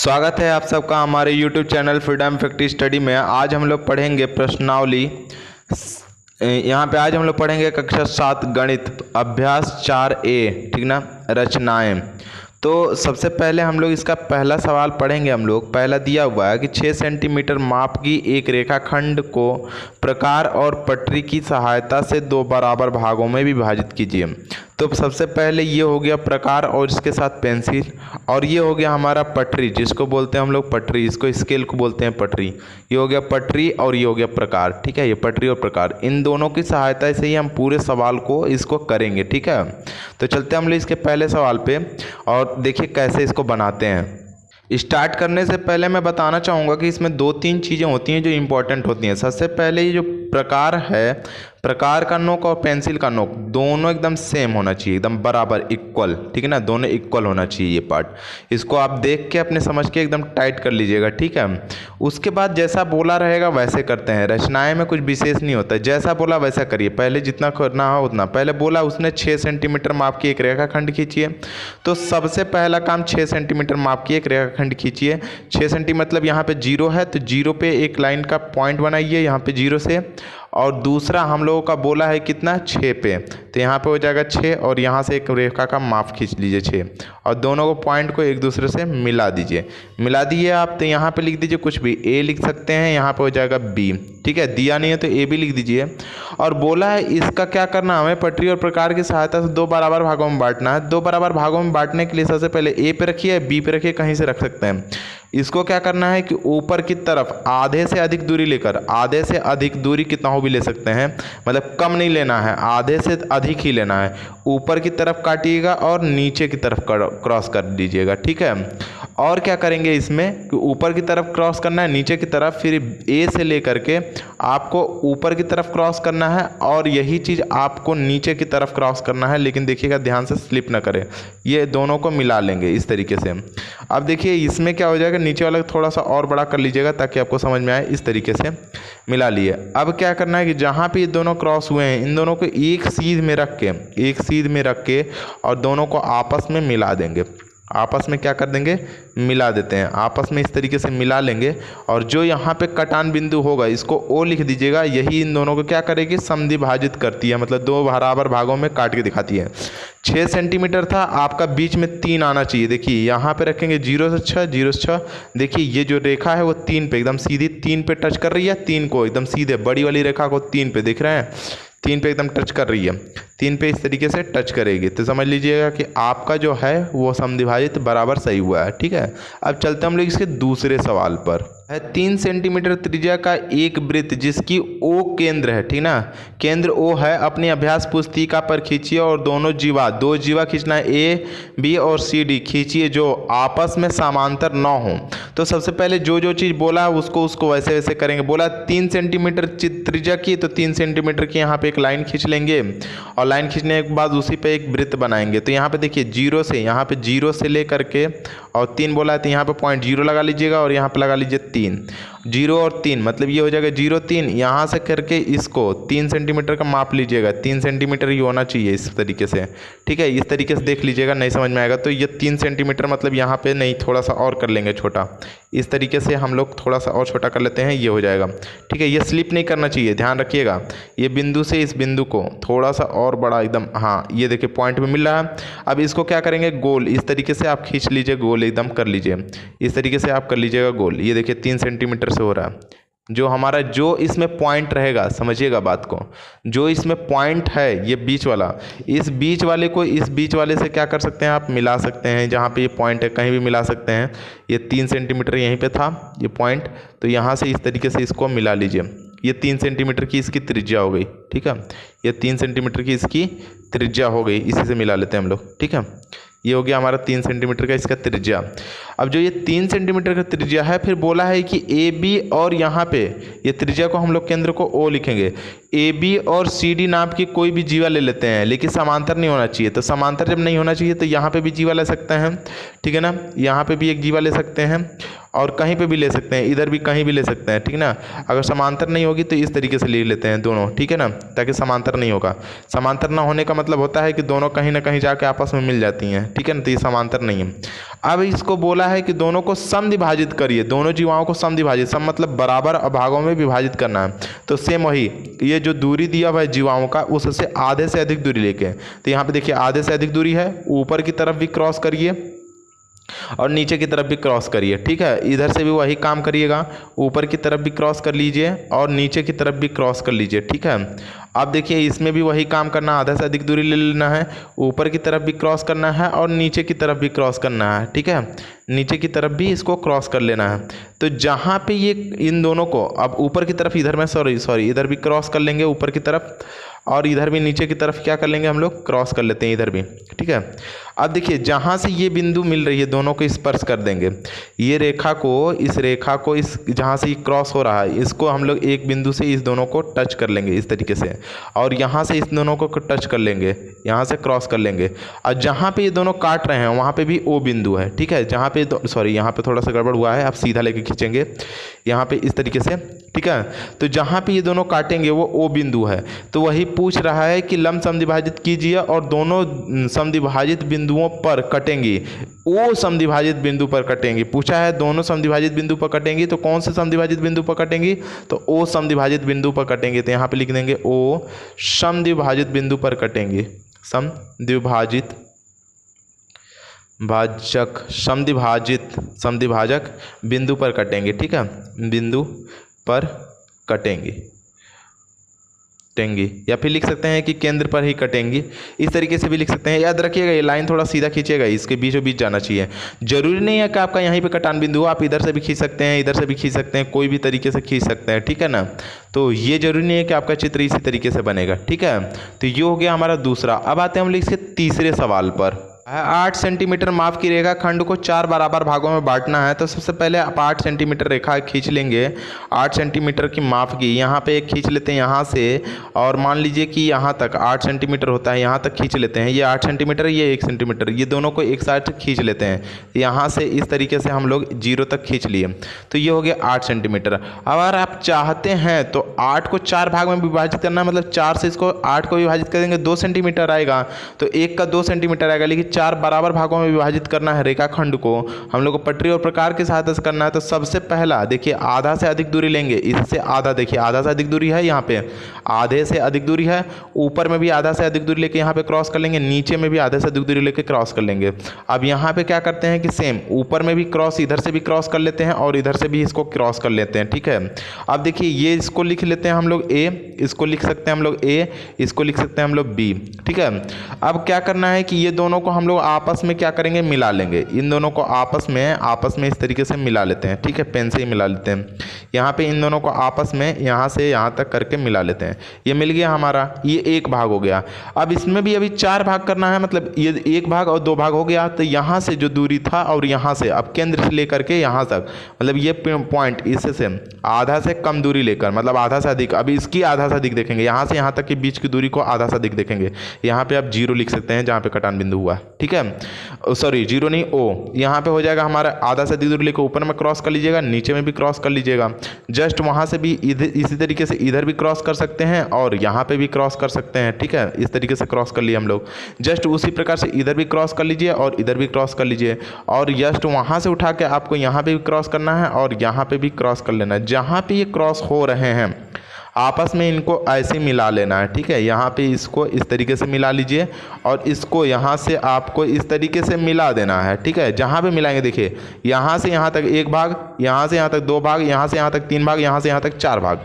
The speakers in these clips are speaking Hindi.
स्वागत है आप सबका हमारे YouTube channel freedom factory study में। आज हम लोग पढ़ेंगे प्रश्नावली। यहाँ पे आज हम लोग पढ़ेंगे कक्षा 7 गणित अभ्यास 4A, ठीक ना, रचनाएं। तो सबसे पहले हम लोग इसका पहला सवाल पढ़ेंगे। हम लोग पहला दिया हुआ है कि 6 सेंटीमीटर माप की एक रेखाखंड को प्रकार और पटरी की सहायता से दो बराबर भागों में विभाजित कीजिए। तो सबसे पहले ये हो गया प्रकार और इसके साथ पेंसिल, और ये हो गया हमारा पटरी जिसको बोलते हैं हम लोग पटरी, इसको स्केल को बोलते हैं पटरी। ये हो गया पटरी और ये हो गया प्रकार, ठीक है। ये पटरी और प्रकार, इन दोनों की सहायता से ही हम पूरे सवाल को इसको करेंगे, ठीक है। तो चलते हैं हम लोग इसके पहले सवाल पे और देखिए कैसे इसको बनाते हैं। स्टार्ट करने से पहले मैं बताना चाहूँगा कि इसमें 2-3 चीज़ें होती हैं जो इम्पोर्टेंट होती हैं। सबसे पहले ये जो प्रकार है, प्रकार का नोक और पेंसिल का नोक दोनों एकदम सेम होना चाहिए, एकदम बराबर इक्वल, ठीक है ना, दोनों इक्वल होना चाहिए ये पार्ट। इसको आप देख के अपने समझ के एकदम टाइट कर लीजिएगा, ठीक है। उसके बाद जैसा बोला रहेगा वैसे करते हैं। रचनाएं में कुछ विशेष नहीं होता है, जैसा बोला वैसा करिए। पहले जितना करना हो उतना, पहले बोला उसने 6 सेंटीमीटर माप की एक रेखाखंड खींचिए, तो सबसे पहला काम 6 सेंटीमीटर माप की एक रेखाखंड खींचिए। 6 सेंटीमीटर मतलब यहाँ पे 0 है तो 0 पे एक लाइन का पॉइंट बनाइए यहाँ पे 0 से, और दूसरा हम लोगों का बोला है कितना 6 पे, तो यहाँ पे हो जाएगा 6 और यहाँ से एक रेखा का माप खींच लीजिए 6, और दोनों को पॉइंट को एक दूसरे से मिला दीजिए। मिला दिए आप तो यहाँ पे लिख दीजिए कुछ भी, ए लिख सकते हैं, यहाँ पे हो जाएगा बी, ठीक है। दिया नहीं है तो ए भी लिख दीजिए। और बोला है इसका क्या करना, हमें पटरी और प्रकार की सहायता से दो बराबर भागों में बांटना है। दो बराबर भागों में बांटने के लिए सबसे पहले ए पे रखिए, बी पे रखिए, कहीं से रख सकते हैं। इसको क्या करना है कि ऊपर की तरफ आधे से अधिक दूरी लेकर, आधे से अधिक दूरी कितना हो भी ले सकते हैं, मतलब कम नहीं लेना है, आधे से अधिक ही लेना है। ऊपर की तरफ काटिएगा और नीचे की तरफ क्रॉस कर दीजिएगा, ठीक है। और क्या करेंगे इसमें कि ऊपर की तरफ क्रॉस करना है, नीचे की तरफ, फिर ए से लेकर के आपको ऊपर की तरफ क्रॉस करना है, और यही चीज़ आपको नीचे की तरफ क्रॉस करना है। लेकिन देखिएगा ध्यान से स्लिप ना करे, ये दोनों को मिला लेंगे इस तरीके से। अब देखिए इसमें क्या हो जाएगा, नीचे वाला थोड़ा सा और बड़ा कर लीजिएगा ताकि आपको समझ में आए। इस तरीके से मिला लिए। अब क्या करना है कि जहाँ पे ये दोनों क्रॉस हुए हैं इन दोनों को एक सीध में रख के, एक सीध में रख के और दोनों को आपस में मिला देंगे। आपस में क्या कर देंगे, मिला देते हैं, आपस में इस तरीके से मिला लेंगे। और जो यहाँ पे कटान बिंदु होगा इसको ओ लिख दीजिएगा, यही इन दोनों को क्या करेगी, समद्विभाजित करती है, मतलब दो बराबर भागों में काट के दिखाती है। 6 सेंटीमीटर था आपका, बीच में 3 आना चाहिए। देखिए यहाँ पे रखेंगे 0 से 6, 0 से 6। देखिए ये जो रेखा है वो 3 पे एकदम सीधी 3 पे टच कर रही है, 3 को एकदम सीधे, बड़ी वाली रेखा को 3 पे देख रहे हैं, 3 पे एकदम टच कर रही है, 3 पे इस तरीके से टच करेगी। तो समझ लीजिएगा कि आपका जो है वो समद्विभाजित बराबर सही हुआ है, ठीक है। अब चलते हम लोग इसके दूसरे सवाल पर। है 3 सेंटीमीटर त्रिज्या का एक वृत्त जिसकी ओ केंद्र है, ठीक ना, केंद्र ओ है, अपनी अभ्यास पुस्तिका पर खींचिए और दोनों जीवा, दो जीवा खींचना है, ए बी और सी डी खींचिए जो आपस में समांतर न हो। तो सबसे पहले जो जो चीज़ बोला है उसको वैसे वैसे करेंगे। बोला 3 सेंटीमीटर त्रिज्या की, तो 3 सेंटीमीटर की यहाँ पे एक लाइन खींच लेंगे, और लाइन खींचने के बाद उसी पे एक वृत्त बनाएंगे। तो यहाँ पे देखिए 0 से, यहाँ पे 0 से ले करके और 3 बोला है तो यहाँ पे पॉइंट 0 लगा लीजिएगा, और यहाँ पे लगा लीजिए 3, 0 और 3, मतलब ये हो जाएगा 0 3। यहाँ से करके इसको 3 सेंटीमीटर का माप लीजिएगा, 3 सेंटीमीटर ही होना चाहिए इस तरीके से, ठीक है। इस तरीके से देख लीजिएगा, नहीं समझ में आएगा तो ये 3 सेंटीमीटर मतलब यहाँ पे नहीं, थोड़ा सा और कर लेंगे छोटा। इस तरीके से हम लोग थोड़ा सा और छोटा कर लेते हैं, ये हो जाएगा, ठीक है। ये स्लिप नहीं करना चाहिए, ध्यान रखिएगा। ये बिंदु से इस बिंदु को थोड़ा सा और बड़ा एकदम, हाँ ये देखिए पॉइंट में मिल रहा है। अब इसको क्या करेंगे, गोल इस तरीके से आप खींच लीजिए, गोल एकदम कर लीजिए, इस तरीके से आप कर लीजिएगा गोल। ये देखिए 3 सेंटीमीटर से हो रहा है। जो हमारा जो इसमें पॉइंट रहेगा, समझिएगा बात को, जो इसमें पॉइंट है ये बीच वाला, इस बीच वाले को इस बीच वाले से क्या कर सकते हैं आप, मिला सकते हैं। जहाँ पे ये पॉइंट है कहीं भी मिला सकते हैं। ये 3 सेंटीमीटर यहीं पे था ये पॉइंट, तो यहाँ से इस तरीके से इसको मिला लीजिए। ये 3 सेंटीमीटर की इसकी त्रिज्या हो गई, ठीक है। ये 3 सेंटीमीटर की इसकी त्रिज्या हो गई, इसी से मिला लेते हैं हम लोग, ठीक है। ये हो गया हमारा 3 सेंटीमीटर का इसका त्रिज्या। अब जो ये 3 सेंटीमीटर का त्रिज्या है, फिर बोला है कि ए बी, और यहाँ पे ये त्रिज्या को हम लोग केंद्र को ओ लिखेंगे। ए बी और सी डी नाप की कोई भी जीवा ले लेते हैं, लेकिन समांतर नहीं होना चाहिए। तो समांतर जब नहीं होना चाहिए तो यहाँ पे भी जीवा ले सकते हैं, ठीक है ना, यहाँ पे भी एक जीवा ले सकते हैं। और कहीं पे भी ले सकते हैं, इधर भी कहीं भी ले सकते हैं, ठीक ना। अगर समांतर नहीं होगी तो इस तरीके से ले लेते हैं दोनों, ठीक है ना, ताकि समांतर नहीं होगा। समांतर ना होने का मतलब होता है कि दोनों कहीं ना कहीं जाके आपस में मिल जाती हैं, ठीक है ना, तो ये समांतर नहीं है। अब इसको बोला है कि दोनों को समद्विभाजित करिए, दोनों जीवाओं को समद्विभाजित, सम मतलब बराबर भागों में विभाजित करना है। तो सेम वही, ये जो दूरी दिया हुआ है जीवाओं का उससे आधे से अधिक दूरी लेके, तो यहाँ पे देखिए आधे से अधिक दूरी है, ऊपर की तरफ भी क्रॉस करिए और नीचे की तरफ भी क्रॉस करिए, ठीक है। इधर से भी वही काम करिएगा, ऊपर की तरफ भी क्रॉस कर लीजिए और नीचे की तरफ भी क्रॉस कर लीजिए, ठीक है। अब देखिए इसमें भी वही काम करना, आधा से अधिक दूरी ले लेना है, ऊपर की तरफ भी क्रॉस करना है और नीचे की तरफ भी क्रॉस करना है, ठीक है। नीचे की तरफ भी इसको क्रॉस कर लेना है। तो जहाँ पे ये इन दोनों को, अब ऊपर की तरफ इधर में सॉरी इधर भी क्रॉस कर लेंगे ऊपर की तरफ, और इधर भी नीचे की तरफ क्या कर लेंगे हम लोग, क्रॉस कर लेते हैं इधर भी, ठीक है। अब देखिए जहाँ से ये बिंदु मिल रही है दोनों को स्पर्श कर देंगे, ये रेखा को इस रेखा को इस जहाँ से ये क्रॉस हो रहा है इसको हम लोग एक बिंदु से इस दोनों को टच कर लेंगे इस तरीके से, और यहाँ से इस दोनों को टच कर लेंगे, यहाँ से क्रॉस कर लेंगे, और जहाँ पे ये दोनों काट रहे हैं वहाँ पे भी ओ बिंदु है, ठीक है। जहाँ पे यहाँ पे थोड़ा सा गड़बड़ हुआ है, आप सीधा लेके खींचेंगे यहाँ पे इस तरीके से, ठीक है। तो जहाँ पे ये दोनों काटेंगे वो ओ बिंदु है। तो वही पूछ रहा है कि लंब समद्विभाजित कीजिए और दोनों समद्विभाजित बिंदुओं पर कटेंगी, ओ समद्विभाजित बिंदु पर कटेंगी। पूछा है दोनों समद्विभाजित बिंदु पर कटेंगी, तो कौन से समद्विभाजित बिंदु पर कटेंगी, तो ओ समद्विभाजित बिंदु पर कटेंगे। तो यहाँ पे लिख देंगे ओ समद्विभाजित बिंदु पर कटेंगे, समद्विभाजित समद्विभाजक बिंदु पर कटेंगे, ठीक है, बिंदु पर कटेंगी या फिर लिख सकते हैं कि केंद्र पर ही कटेंगी, इस तरीके से भी लिख सकते हैं। याद रखिएगा ये लाइन थोड़ा सीधा खींचेगा, इसके बीचों बीच जाना चाहिए। जरूरी नहीं है कि आपका यहीं पे कटान बिंदु हो, आप इधर से भी खींच सकते हैं, इधर से भी खींच सकते हैं, कोई भी तरीके से खींच सकते हैं, ठीक है ना। तो ये जरूरी नहीं है कि आपका चित्र इसी तरीके से बनेगा, ठीक है। तो ये हो गया हमारा दूसरा। अब आते हैं हम इसके तीसरे सवाल पर। 8 सेंटीमीटर माप की रेखा खंड को 4 बराबर भागों में बांटना है। तो सबसे पहले आप 8 सेंटीमीटर रेखा खींच लेंगे, 8 सेंटीमीटर की माप की, यहाँ पे एक खींच लेते हैं यहाँ से, और मान लीजिए कि यहाँ तक 8 सेंटीमीटर होता है, यहाँ तक खींच लेते हैं। ये 8 सेंटीमीटर, ये 1 सेंटीमीटर, ये दोनों को एक साथ खींच लेते हैं। यहाँ से इस तरीके से हम लोग 0 तक खींच लिए, तो ये हो गया 8 सेंटीमीटर। अगर आप चाहते हैं तो 8 को 4 भाग में विभाजित करना है, मतलब 4 से इसको 8 को विभाजित करेंगे 2 सेंटीमीटर आएगा, तो 1 का 2 सेंटीमीटर आएगा, लेकिन 4 बराबर भागों में विभाजित करना है रेखाखंड को, हम लोग को पटरी और प्रकार की सहायता से करना है। तो सबसे पहला देखिए आधा से अधिक दूरी लेंगे, इससे आधा, देखिए आधा से अधिक दूरी है, यहाँ पे आधे से अधिक दूरी है, ऊपर में भी आधा से अधिक दूरी लेके यहाँ पे क्रॉस कर लेंगे, नीचे में भी आधे से अधिक दूरी लेके क्रॉस कर लेंगे। अब यहाँ पे क्या करते हैं कि सेम ऊपर में भी क्रॉस, इधर से भी क्रॉस कर लेते हैं और इधर से भी इसको क्रॉस कर लेते हैं, ठीक है। अब देखिए ये इसको लिख लेते हैं हम लोग ए, इसको लिख सकते हैं हम लोग ए, इसको लिख सकते हैं हम लोग बी, ठीक है। अब क्या करना है कि ये दोनों को हम लोग आपस में क्या करेंगे, मिला लेंगे। इन दोनों को आपस में इस तरीके से मिला लेते हैं, ठीक है, पेन से ही मिला लेते हैं। यहाँ पे इन दोनों को आपस में यहाँ से यहाँ तक करके मिला लेते हैं। ये मिल गया हमारा, ये एक भाग हो गया। अब इसमें भी अभी 4 भाग करना है, मतलब ये 1 भाग और 2 भाग हो गया। तो यहाँ से जो दूरी था और यहाँ से, अब केंद्र से लेकर के यहाँ तक, मतलब ये पॉइंट इससे से आधा से कम दूरी लेकर, मतलब आधा से अधिक, अभी इसकी आधा से अधिक देखेंगे, यहाँ से यहाँ तक के बीच की दूरी को आधा से अधिक देखेंगे। यहाँ पे आप 0 लिख सकते हैं जहाँ पे कटान बिंदु हुआ, ठीक है, सॉरी 0 नहीं ओ, यहाँ पे हो जाएगा हमारा आधा से अधिक दूरी लेकर ऊपर में क्रॉस कर लीजिएगा, नीचे में भी क्रॉस कर लीजिएगा। जस्ट वहाँ से भी इसी तरीके से इधर भी क्रॉस कर सकते हैं और यहाँ पे भी क्रॉस कर सकते हैं, ठीक है। इस तरीके से क्रॉस कर लिए हम लोग। जस्ट उसी प्रकार से इधर भी क्रॉस कर लीजिए और इधर भी क्रॉस कर लीजिए, और जस्ट वहाँ से उठा के आपको यहाँ पे भी क्रॉस करना है और यहाँ पे भी क्रॉस कर लेना है। जहाँ पे ये क्रॉस हो रहे हैं आपस में इनको ऐसे मिला लेना है, ठीक है। यहाँ पे इसको इस तरीके से मिला लीजिए और इसको यहाँ से आपको इस तरीके से मिला देना है, ठीक है। जहाँ पे मिलाएंगे देखिए यहाँ से यहाँ तक 1 भाग, यहाँ से यहाँ तक 2 भाग, यहाँ से यहाँ तक 3 भाग, यहाँ से यहाँ तक 4 भाग।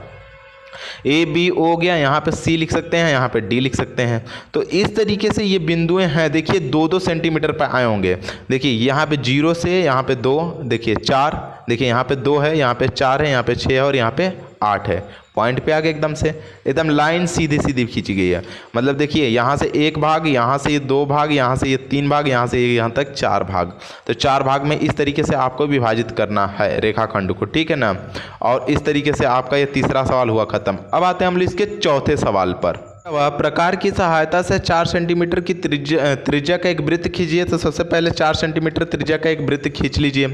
ए बी हो गया, यहाँ पे सी लिख सकते हैं, यहाँ पे डी लिख सकते हैं। तो इस तरीके से ये बिंदुएं हैं, देखिए 2-2 सेंटीमीटर पर आए होंगे। देखिए यहाँ पे 0 से यहाँ पे 2, देखिए 4, देखिए यहाँ पे 2 है, यहाँ पे 4 है, यहाँ पे 6 है और यहाँ पे 8 है। पॉइंट पे आ गए एकदम से, एकदम लाइन सीधी सीधी खींची गई है। मतलब देखिए यहाँ से 1 भाग, यहाँ से ये 2 भाग, यहाँ से ये 3 भाग, यहाँ से यहाँ तक 4 भाग। तो 4 भाग में इस तरीके से आपको विभाजित करना है रेखाखंड को, ठीक है ना। और इस तरीके से आपका ये तीसरा सवाल हुआ खत्म। अब आते हैं हम इसके चौथे सवाल पर। वह प्रकार की सहायता से 4 सेंटीमीटर की त्रिज्या का एक वृत्त खींचिए। तो सबसे पहले 4 सेंटीमीटर त्रिज्या का एक वृत्त खींच लीजिए।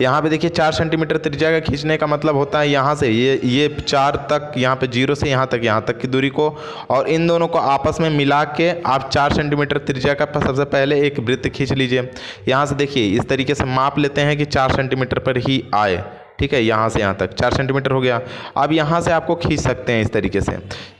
यहाँ पे देखिए 4 सेंटीमीटर त्रिज्या का खींचने का मतलब होता है यहाँ से ये 4 तक, यहाँ पे 0 से यहाँ तक की दूरी को, और इन दोनों को आपस में मिला के आप 4 सेंटीमीटर त्रिज्या का सबसे पहले एक वृत्त खींच लीजिए। यहाँ से देखिए इस तरीके से माप लेते हैं कि 4 सेंटीमीटर पर ही आए। ठीक है, यहाँ से यहाँ तक 4 सेंटीमीटर हो गया। अब यहाँ से आपको खींच सकते हैं इस तरीके से,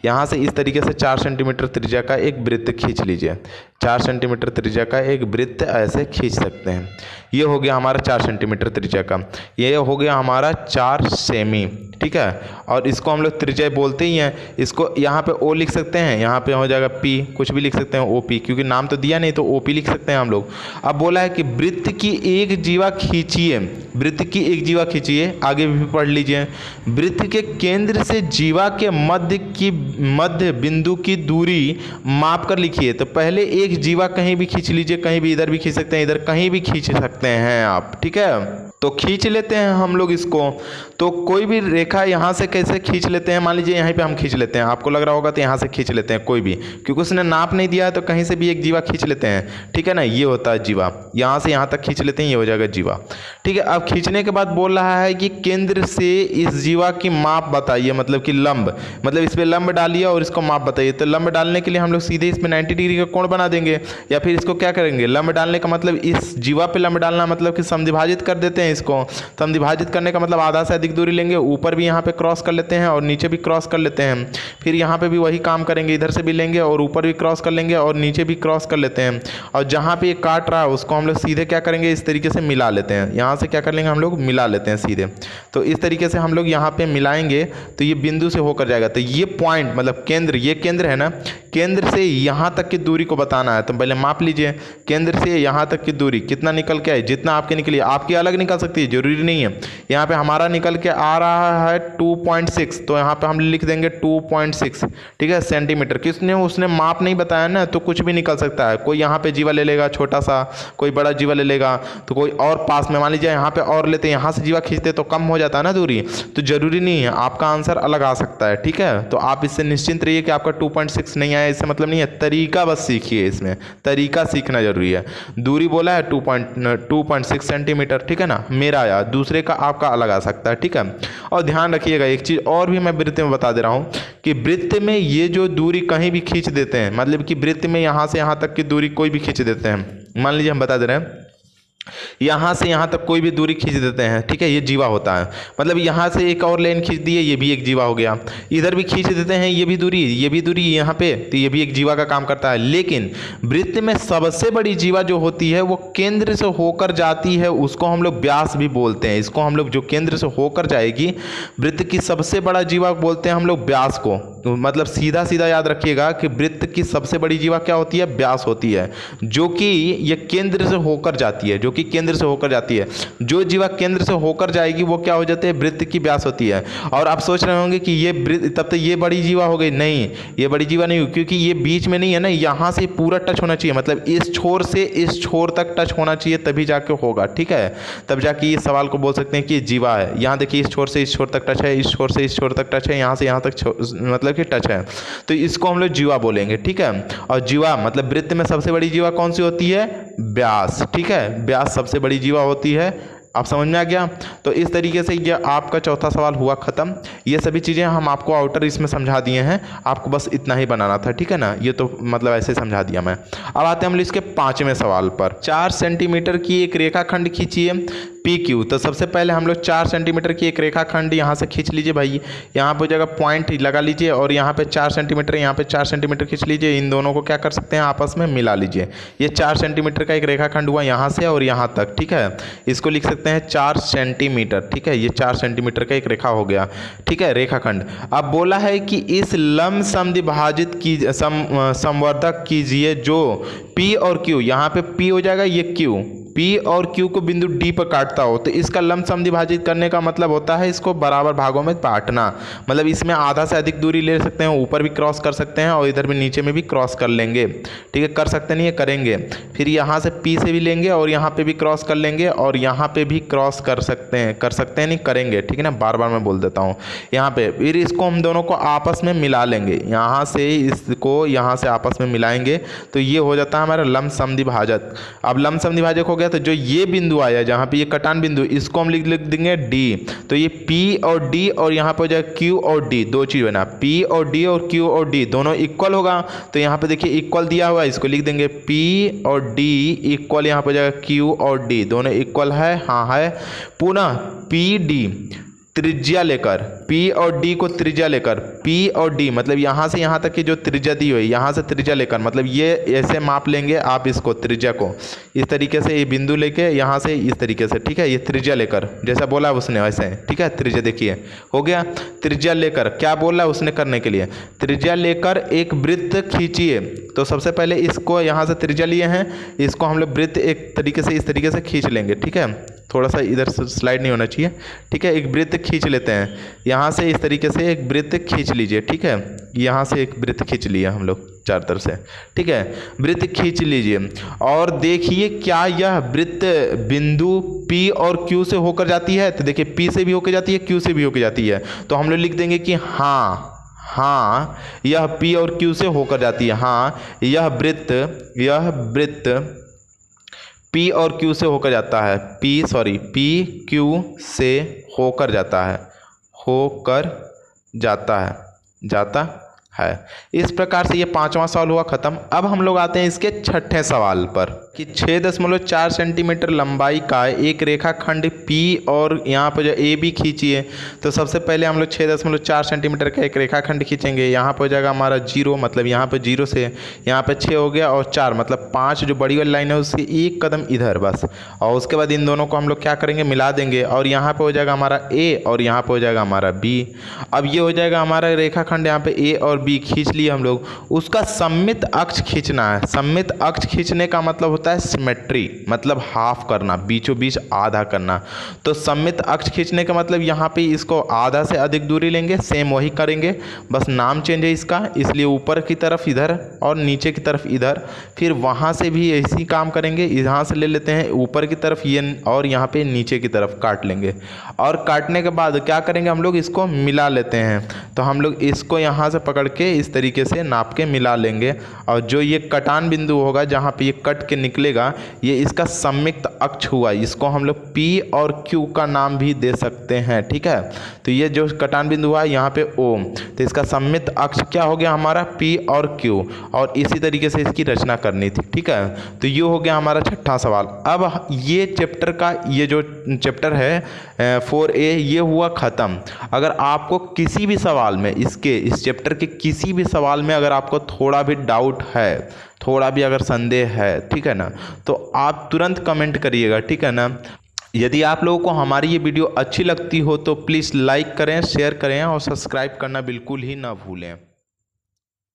यहाँ से इस तरीके से 4 सेंटीमीटर त्रिज्या का एक वृत्त खींच लीजिए। 4 सेंटीमीटर त्रिज्या का एक वृत्त ऐसे खींच सकते हैं। ये हो गया हमारा 4 सेंटीमीटर त्रिज्या का, ये हो गया हमारा 4 सेमी। ठीक है, और इसको हम लोग त्रिज्या बोलते ही हैं। इसको यहाँ पे ओ लिख सकते हैं, यहाँ पे हो जाएगा पी, कुछ भी लिख सकते हैं ओ पी, क्योंकि नाम तो दिया नहीं तो ओ पी लिख सकते हैं हम लोग। अब बोला है कि वृत्त की एक जीवा खींचिए, वृत्त की एक जीवा खींचिए। आगे भी पढ़ लीजिए। वृत्त के केंद्र से जीवा के मध्य बिंदु की दूरी माप कर लिखिए। तो पहले एक जीवा कहीं भी खींच लीजिए, कहीं भी, इधर भी खींच सकते हैं, इधर कहीं भी खींच सकते हैं आप। ठीक है, तो खींच लेते हैं हम लोग इसको। तो कोई भी रेखा यहाँ से कैसे खींच लेते हैं, मान लीजिए यहाँ पे हम खींच लेते हैं, आपको लग रहा होगा तो यहाँ से खींच लेते हैं कोई भी, क्योंकि उसने नाप नहीं दिया है तो कहीं से भी एक जीवा खींच लेते हैं। ठीक है ना, ये होता है जीवा, यहाँ से यहाँ तक खींच लेते हैं, ये हो जाएगा जीवा। ठीक है, अब खींचने के बाद बोल रहा है कि केंद्र से इस जीवा की माप बताइए, मतलब कि लंब, मतलब इस पर लंब डालिए और इसको माप बताइए। तो लंब डालने के लिए हम लोग सीधे इसमें 90 डिग्री का कोण बना देंगे, या फिर इसको क्या करेंगे, लंब डालने का मतलब इस जीवा पे लंब डालना मतलब कि समद्विभाजित कर देते हैं इसको। समद्विभाजित करने का मतलब आधा से अधिक दूरी लेंगे, ऊपर भी यहाँ पे क्रॉस कर लेते हैं और नीचे भी क्रॉस कर लेते हैं। फिर यहाँ पे भी वही काम करेंगे, इधर से भी लेंगे और ऊपर भी क्रॉस कर लेंगे और नीचे भी क्रॉस कर लेते हैं। और जहाँ पे ये काट रहा है उसको हम लोग सीधे क्या करेंगे, इस तरीके से मिला लेते हैं। यहाँ से क्या कर लेंगे, हम लोग मिला लेते हैं सीधे। तो इस तरीके से हम लोग यहाँ पे मिलाएंगे तो ये बिंदु से होकर जाएगा। तो ये पॉइंट मतलब केंद्र, ये केंद्र है ना, केंद्र से यहाँ तक की दूरी को बताना है। तो पहले माप लीजिए, केंद्र से यहाँ तक की दूरी कितना निकल के आए, जितना आपके निकली, आपकी अलग निकल सकती है, जरूरी नहीं है। यहाँ पे हमारा निकल के आ रहा है 2.6, तो यहाँ पे हम लिख देंगे 2.6। ठीक है, सेंटीमीटर। किसने, उसने माप नहीं बताया ना, तो कुछ भी निकल सकता है। कोई यहाँ पे जीवा ले लेगा छोटा सा, कोई बड़ा जीवा ले लेगा, तो कोई और पास में, मान लीजिए यहाँ पे और लेते, यहाँ से जीवा खींचते तो कम हो जाता है ना दूरी, तो जरूरी नहीं है, आपका आंसर अलग आ सकता है। ठीक है, तो आप इससे निश्चिंत रहिए कि आपका 2.6 नहीं आया, इससे मतलब नहीं है। तरीका बस सीखिए, इसमें तरीका सीखना जरूरी है। दूरी बोला है 2.6 सेंटीमीटर। ठीक है ना, मेरा आया, दूसरे का आपका अलग आ सकता है। ठीक है, और ध्यान रखिएगा एक चीज़ और भी मैं वृत्त में बता दे रहा हूँ कि वृत्त में ये जो दूरी कहीं भी खींच देते हैं, मतलब कि वृत्त में यहाँ से यहाँ तक की दूरी कोई भी खींच देते हैं। मान लीजिए हम बता दे रहे हैं, यहाँ से यहाँ तक कोई भी दूरी खींच देते हैं। ठीक है, ये जीवा होता है, मतलब यहाँ से एक और लाइन खींच दिए, ये भी एक जीवा हो गया। इधर भी खींच देते हैं, ये भी दूरी यहाँ पे, तो ये भी एक जीवा का काम करता है। लेकिन वृत्त में सबसे बड़ी जीवा जो होती है वो केंद्र से होकर जाती है, उसको हम लोग व्यास भी बोलते हैं। इसको हम लोग, जो केंद्र से होकर जाएगी वृत्त की सबसे बड़ा जीवा बोलते हैं हम लोग व्यास को। तो मतलब सीधा सीधा याद रखिएगा कि वृत्त की सबसे बड़ी जीवा क्या होती है, व्यास होती है, जो कि ये केंद्र से होकर जाती है, जो कि केंद्र से होकर जाती है। जो जीवा केंद्र से होकर जाएगी वो क्या हो जाती है, वृत्त की व्यास होती है। और आप सोच रहे होंगे कि ये तब तो ये बड़ी जीवा हो गई, नहीं, ये बड़ी जीवा नहीं हुई, क्योंकि ये बीच में नहीं है ना, यहाँ से पूरा टच होना चाहिए, मतलब इस छोर से इस छोर तक टच होना चाहिए, तभी जाके होगा। ठीक है, तब जाके ये सवाल को बोल सकते हैं कि ये जीवा है। यहाँ देखिए इस छोर से इस छोर तक टच है, इस छोर से इस छोर तक टच है, यहाँ से यहाँ तक मतलब कि टच है, तो इसको हम लोग जीवा बोलेंगे। ठीक है, और जीवा मतलब वृत्त में सबसे बड़ी जीवा कौन सी होती है, व्यास। ठीक है, व्यास सबसे बड़ी जीवा होती है। आप समझ में आ गया। तो इस तरीके से ये आपका चौथा सवाल हुआ ख़त्म। ये सभी चीज़ें हम आपको आउटर इसमें समझा दिए हैं, आपको बस इतना ही बनाना था। ठीक है ना, ये तो मतलब ऐसे समझा दिया मैं। अब आते हैं हम इसके 5वें सवाल पर। 4 सेंटीमीटर की एक रेखाखंड खींचिए पी क्यू। तो सबसे पहले हम लोग 4 सेंटीमीटर की एक रेखाखंड यहाँ से खींच लीजिए भाई, यहाँ पर जगह पॉइंट लगा लीजिए और यहाँ पे 4 सेंटीमीटर, यहाँ पे 4 सेंटीमीटर खींच लीजिए। इन दोनों को क्या कर सकते हैं, आपस में मिला लीजिए। ये 4 सेंटीमीटर का एक रेखाखंड हुआ यहाँ से और यहाँ तक। ठीक है, इसको लिख सकते हैं 4 सेंटीमीटर। ठीक है, ये 4 सेंटीमीटर का एक रेखा हो गया। ठीक है, रेखाखंड। अब बोला है कि इस लंब समद्विभाजित की संवर्धक कीजिए जो P और Q, यहाँ पे P हो जाएगा, ये Q, पी और क्यू को बिंदु डी पर काटता हो तो इसका लंबसम विभाजित करने का मतलब होता है इसको बराबर भागों में बांटना। मतलब इसमें आधा से अधिक दूरी ले सकते हैं, ऊपर भी क्रॉस कर सकते हैं और इधर भी नीचे में भी क्रॉस कर लेंगे। ठीक है, कर सकते नहीं है, करेंगे। फिर यहाँ से पी से भी लेंगे और यहाँ पे भी क्रॉस कर लेंगे और यहाँ पे भी क्रॉस कर सकते हैं नहीं, करेंगे। ठीक है ना, बार बार मैं बोल देता हूँ। यहाँ पे फिर इसको हम दोनों को आपस में मिला लेंगे, यहाँ से इसको यहाँ से आपस में मिलाएंगे तो ये हो जाता है हमारा लंबसम द्विभाजक। अब लंबसम द्विभाजक हो गया तो जो ये बिंदु आया जहाँ पे ये कटान बिंदु, इसको हम लिख देंगे डी। तो ये पी और डी और यहाँ पे हो जाएगा क्यू और डी, दो चीज़ बना, पी और डी और क्यू और डी दोनों इक्वल होगा। तो यहाँ पे देखिए इक्वल दिया हुआ है, इसको लिख देंगे पी और डी इक्वल, यहाँ पे हो जाएगा क्यू और डी दोनों इक्वल है, हाँ है। पुनः पी डी त्रिज्या लेकर, P और D को त्रिज्या लेकर, P और D मतलब यहाँ से यहाँ तक की जो त्रिज्या दी हुई, यहाँ से त्रिज्या लेकर, मतलब ये ऐसे माप लेंगे आप इसको त्रिज्या को इस तरीके से, ये बिंदु लेके यहाँ से इस तरीके से। ठीक है, ये त्रिज्या लेकर जैसा बोला उसने वैसे। ठीक है, त्रिज्या देखिए हो गया। त्रिज्या लेकर क्या बोला उसने करने के लिए, त्रिज्या लेकर एक वृत्त खींचिए। तो सबसे पहले इसको यहाँ से त्रिज्या लिए हैं, इसको हम लोग वृत्त एक तरीके से इस तरीके से खींच लेंगे। ठीक है, थोड़ा सा इधर से स्लाइड नहीं होना चाहिए। ठीक है, एक वृत्त खींच लेते हैं, यहाँ से इस तरीके से एक वृत्त खींच लीजिए। ठीक है, यहाँ से एक वृत्त खींच लिया हम लोग चार तरफ से। ठीक है, वृत्त खींच लीजिए और देखिए क्या यह वृत्त बिंदु P और Q से होकर जाती है। तो देखिए P से भी होकर जाती है, Q से भी होकर जाती है। तो हम लोग लिख देंगे कि हाँ यह P और Q से होकर जाती है। हाँ यह वृत्त P और Q से होकर जाता है, P Q से होकर जाता है। इस प्रकार से ये पांचवा सवाल हुआ खत्म। अब हम लोग आते हैं इसके छठे सवाल पर कि 6.4 सेंटीमीटर लंबाई का एक रेखाखंड P और यहाँ पर जो AB खींचिए। तो सबसे पहले हम लोग 6.4 सेंटीमीटर का एक रेखाखंड खींचेंगे। यहाँ पर हो जाएगा हमारा 0, मतलब यहाँ पर 0 से यहाँ पर 6 हो गया और 4 मतलब 5 जो बड़ी वाली लाइन है उससे एक कदम इधर बस। और उसके बाद इन दोनों को हम लोग क्या करेंगे, मिला देंगे और यहाँ पर हो जाएगा हमारा A और यहाँ पर हो जाएगा हमारा B। अब ये हो जाएगा हमारा रेखाखंड, यहाँ पे A और B खींच लिए हम लोग। उसका सममित अक्ष खींचना है। सममित अक्ष खींचने का मतलब होता है सिमेट्री, मतलब हाफ करना, बीचों बीच आधा करना। तो सममित अक्ष खींचने का मतलब यहाँ पे इसको आधा से अधिक दूरी लेंगे, सेम वही करेंगे, बस नाम चेंज है इसका, इसलिए ऊपर की तरफ इधर और नीचे की तरफ इधर। फिर वहाँ से भी ऐसी काम करेंगे, यहाँ से ले लेते हैं ऊपर की तरफ ये और यहाँ पे नीचे की तरफ काट लेंगे। और काटने के बाद क्या करेंगे हम लोग, इसको मिला लेते हैं। तो हम लोग इसको यहाँ से पकड़ के इस तरीके से नाप के मिला लेंगे और जो ये कटान बिंदु होगा जहाँ पे ये कट के निकलेगा, ये इसका संयुक्त अक्ष हुआ। इसको हम लोग P और Q का नाम भी दे सकते हैं। ठीक है, तो ये जो कटान बिंदु हुआ यहाँ पे O, तो इसका संयुक्त अक्ष क्या हो गया हमारा P और Q, और इसी तरीके से इसकी रचना करनी थी। ठीक है, तो ये हो गया हमारा छठा सवाल। अब ये चैप्टर का ये जो चैप्टर है 4A ये हुआ ख़त्म। अगर आपको किसी भी सवाल में इस चैप्टर के किसी भी सवाल में अगर आपको थोड़ा भी डाउट है, थोड़ा भी अगर संदेह है, ठीक है ना, तो आप तुरंत कमेंट करिएगा। ठीक है ना, यदि आप लोगों को हमारी ये वीडियो अच्छी लगती हो तो प्लीज़ लाइक करें, शेयर करें और सब्सक्राइब करना बिल्कुल ही ना भूलें।